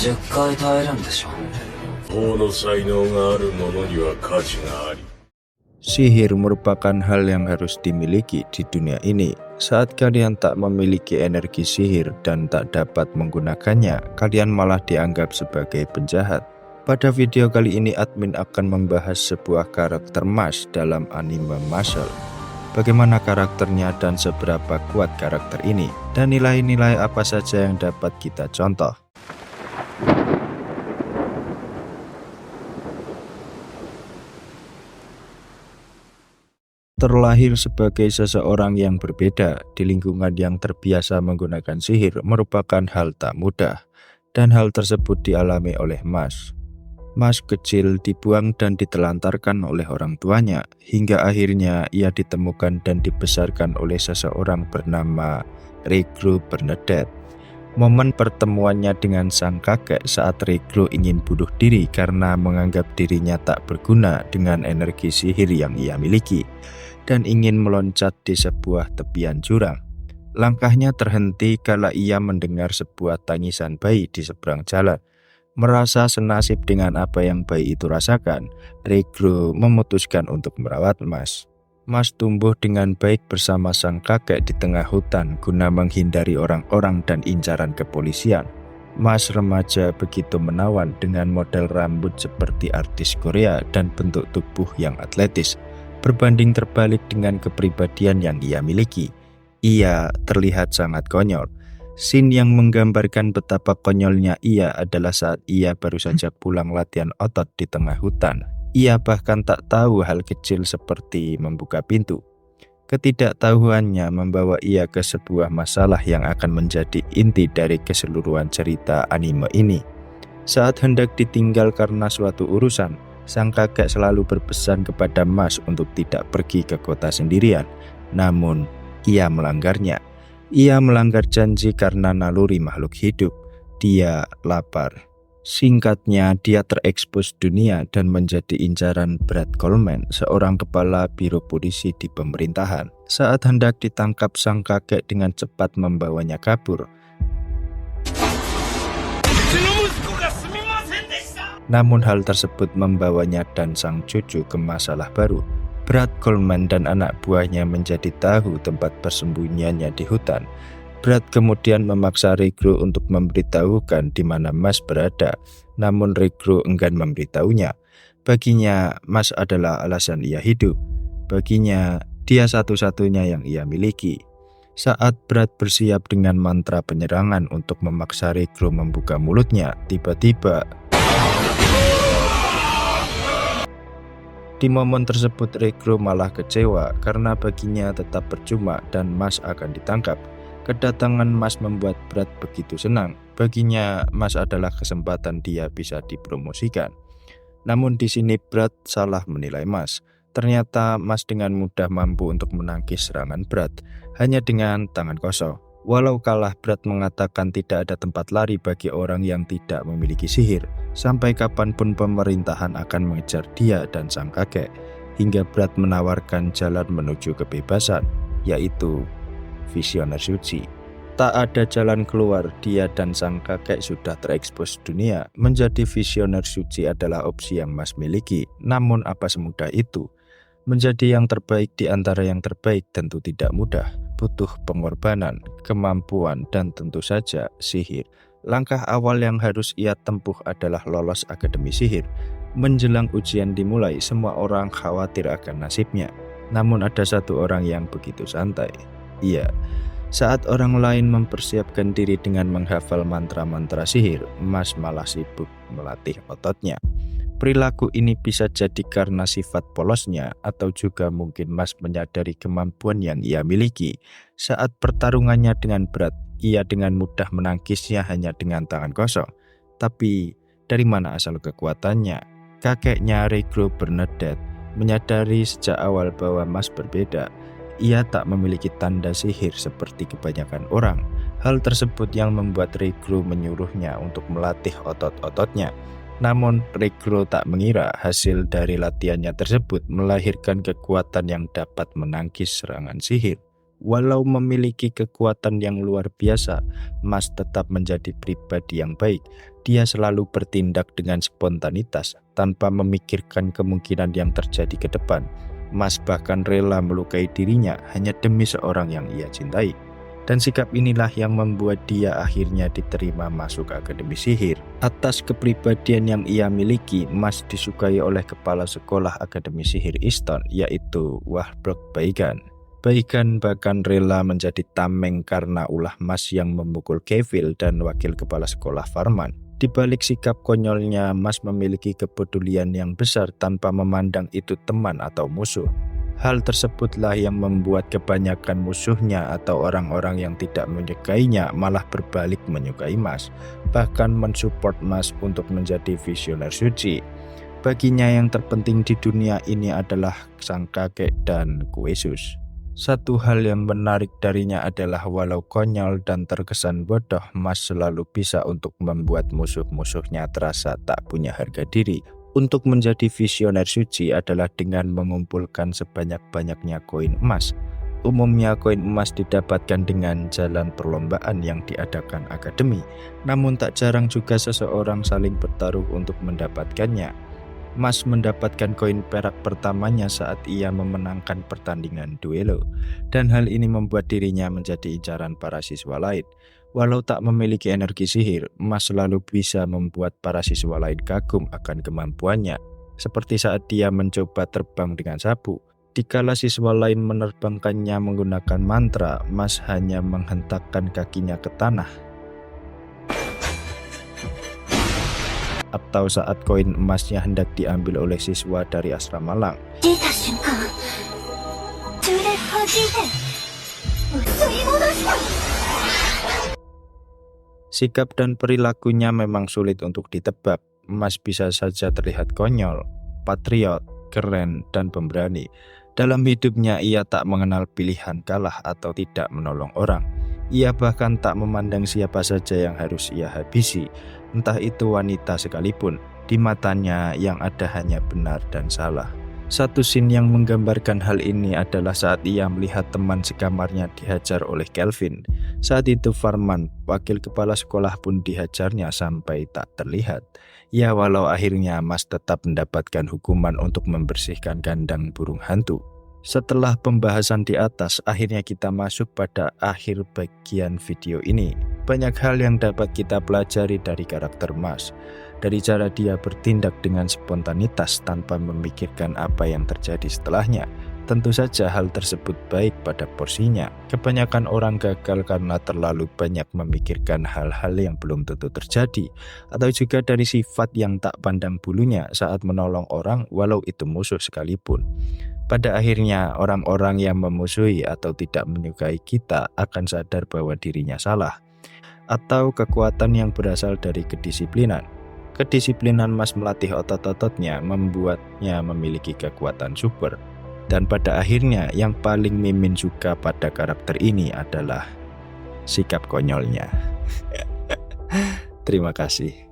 10回耐えるんでしょ。法の才能がある者には価値があり。Sihir merupakan hal yang harus dimiliki di dunia ini. Saat kalian tak memiliki energi sihir dan tak dapat menggunakannya, kalian malah dianggap sebagai penjahat. Pada video kali ini admin akan membahas sebuah karakter Mash dalam anime Muscle. Bagaimana karakternya dan seberapa kuat karakter ini, dan nilai-nilai apa saja yang dapat kita contoh. Terlahir sebagai seseorang yang berbeda di lingkungan yang terbiasa menggunakan sihir merupakan hal tak mudah, dan hal tersebut dialami oleh Mash. Mash kecil dibuang dan ditelantarkan oleh orang tuanya, hingga akhirnya ia ditemukan dan dibesarkan oleh seseorang bernama Reikru Bernadette. Momen pertemuannya dengan sang kakek saat Reikru ingin bunuh diri karena menganggap dirinya tak berguna dengan energi sihir yang ia miliki, dan ingin meloncat di sebuah tepian jurang. Langkahnya terhenti kala ia mendengar sebuah tangisan bayi di seberang jalan. Merasa senasib dengan apa yang bayi itu rasakan, Reikru memutuskan untuk merawat Mash. Mash tumbuh dengan baik bersama sang kakek di tengah hutan guna menghindari orang-orang dan incaran kepolisian. Mash remaja begitu menawan dengan model rambut seperti artis Korea dan bentuk tubuh yang atletis. Berbanding terbalik dengan kepribadian yang ia miliki, ia terlihat sangat konyol. Scene yang menggambarkan betapa konyolnya ia adalah saat ia baru saja pulang latihan otot di tengah hutan. Ia bahkan tak tahu hal kecil seperti membuka pintu. Ketidaktahuannya membawa ia ke sebuah masalah yang akan menjadi inti dari keseluruhan cerita anime ini. Saat hendak ditinggal karena suatu urusan, sang kakek selalu berpesan kepada Mash untuk tidak pergi ke kota sendirian. Namun, ia melanggarnya. Ia melanggar janji karena naluri makhluk hidup. Dia lapar. Singkatnya, dia terekspos dunia dan menjadi incaran Brad Coleman, seorang kepala biro polisi di pemerintahan. Saat hendak ditangkap, sang kakek dengan cepat membawanya kabur. Namun hal tersebut membawanya dan sang cucu ke masalah baru. Brad Coleman dan anak buahnya menjadi tahu tempat persembunyiannya di hutan. Brad kemudian memaksa Reikru untuk memberitahukan di mana Mash berada. Namun Reikru enggan memberitahunya. Baginya, Mash adalah alasan ia hidup. Baginya, dia satu-satunya yang ia miliki. Saat Brad bersiap dengan mantra penyerangan untuk memaksa Reikru membuka mulutnya, tiba-tiba di momen tersebut Reikru malah kecewa karena baginya tetap percuma dan Mash akan ditangkap. Kedatangan Mash membuat Brad begitu senang. Baginya Mash adalah kesempatan dia bisa dipromosikan. Namun di sini Brad salah menilai Mash. Ternyata Mash dengan mudah mampu untuk menangkis serangan Brad hanya dengan tangan kosong. Walau kalah, Brad mengatakan tidak ada tempat lari bagi orang yang tidak memiliki sihir. Sampai kapanpun pemerintahan akan mengejar dia dan sang kakek, hingga Brad menawarkan jalan menuju kebebasan, yaitu visioner suci. Tak ada jalan keluar, dia dan sang kakek sudah terekspos dunia. Menjadi visioner suci adalah opsi yang Mash miliki, namun apa semudah itu? Menjadi yang terbaik di antara yang terbaik tentu tidak mudah, butuh pengorbanan, kemampuan, dan tentu saja sihir. Langkah awal yang harus ia tempuh adalah lolos akademi sihir. Menjelang ujian dimulai, semua orang khawatir akan nasibnya. Namun ada satu orang yang begitu santai. Iya, saat orang lain mempersiapkan diri dengan menghafal mantra-mantra sihir, Mash malah sibuk melatih ototnya. Perilaku ini bisa jadi karena sifat polosnya, atau juga mungkin Mash menyadari kemampuan yang ia miliki. Saat pertarungannya dengan Brad, ia dengan mudah menangkisnya hanya dengan tangan kosong. Tapi dari mana asal kekuatannya? Kakeknya Reikru Bernadette menyadari sejak awal bahwa Mash berbeda. Ia tak memiliki tanda sihir seperti kebanyakan orang. Hal tersebut yang membuat Reikru menyuruhnya untuk melatih otot-ototnya. Namun Reikru tak mengira hasil dari latihannya tersebut melahirkan kekuatan yang dapat menangkis serangan sihir. Walau memiliki kekuatan yang luar biasa, Mas tetap menjadi pribadi yang baik. Dia selalu bertindak dengan spontanitas tanpa memikirkan kemungkinan yang terjadi ke depan. Mas bahkan rela melukai dirinya hanya demi seorang yang ia cintai. Dan sikap inilah yang membuat dia akhirnya diterima masuk Akademi Sihir. Atas kepribadian yang ia miliki, Mas disukai oleh kepala sekolah Akademi Sihir Easton, yaitu Wahblok Baigan. Baigan bahkan rela menjadi tameng karena ulah Mas yang memukul Kevil dan wakil kepala sekolah Farman. Di balik sikap konyolnya, Mas memiliki kepedulian yang besar tanpa memandang itu teman atau musuh. Hal tersebutlah yang membuat kebanyakan musuhnya atau orang-orang yang tidak menyukainya malah berbalik menyukai Mas, bahkan mensupport Mas untuk menjadi visioner suci. Baginya yang terpenting di dunia ini adalah sang kakek dan Kuesus. Satu hal yang menarik darinya adalah walau konyol dan terkesan bodoh, Mas selalu bisa untuk membuat musuh-musuhnya terasa tak punya harga diri. Untuk menjadi visioner suci adalah dengan mengumpulkan sebanyak-banyaknya koin emas. Umumnya koin emas didapatkan dengan jalan perlombaan yang diadakan akademi, namun tak jarang juga seseorang saling bertaruh untuk mendapatkannya. Mas mendapatkan koin perak pertamanya saat ia memenangkan pertandingan duelo, dan hal ini membuat dirinya menjadi incaran para siswa lain. Walau tak memiliki energi sihir, Mas selalu bisa membuat para siswa lain kagum akan kemampuannya. Seperti saat dia mencoba terbang dengan sabuk. Dikala siswa lain menerbangkannya menggunakan mantra, Mas hanya menghentakkan kakinya ke tanah. Atau saat koin emasnya hendak diambil oleh siswa dari asrama Lang. Sikap dan perilakunya memang sulit untuk ditebak. Mas bisa saja terlihat konyol, patriot, keren, dan pemberani. Dalam hidupnya ia tak mengenal pilihan kalah atau tidak menolong orang. Ia bahkan tak memandang siapa saja yang harus ia habisi, entah itu wanita sekalipun. Di matanya yang ada hanya benar dan salah. Satu scene yang menggambarkan hal ini adalah saat ia melihat teman sekamarnya dihajar oleh Kelvin. Saat itu Farman, wakil kepala sekolah pun dihajarnya sampai tak terlihat. Ya, walau akhirnya Mas tetap mendapatkan hukuman untuk membersihkan kandang burung hantu. Setelah pembahasan di atas, akhirnya kita masuk pada akhir bagian video ini. Banyak hal yang dapat kita pelajari dari karakter Mas. Dari cara dia bertindak dengan spontanitas tanpa memikirkan apa yang terjadi setelahnya. Tentu saja hal tersebut baik pada porsinya. Kebanyakan orang gagal karena terlalu banyak memikirkan hal-hal yang belum tentu terjadi. Atau juga dari sifat yang tak pandang bulunya saat menolong orang walau itu musuh sekalipun. Pada akhirnya, orang-orang yang memusuhi atau tidak menyukai kita akan sadar bahwa dirinya salah. Atau kekuatan yang berasal dari kedisiplinan. Kedisiplinan Mas melatih otot-ototnya membuatnya memiliki kekuatan super. Dan pada akhirnya yang paling Mimin suka pada karakter ini adalah sikap konyolnya. Terima kasih.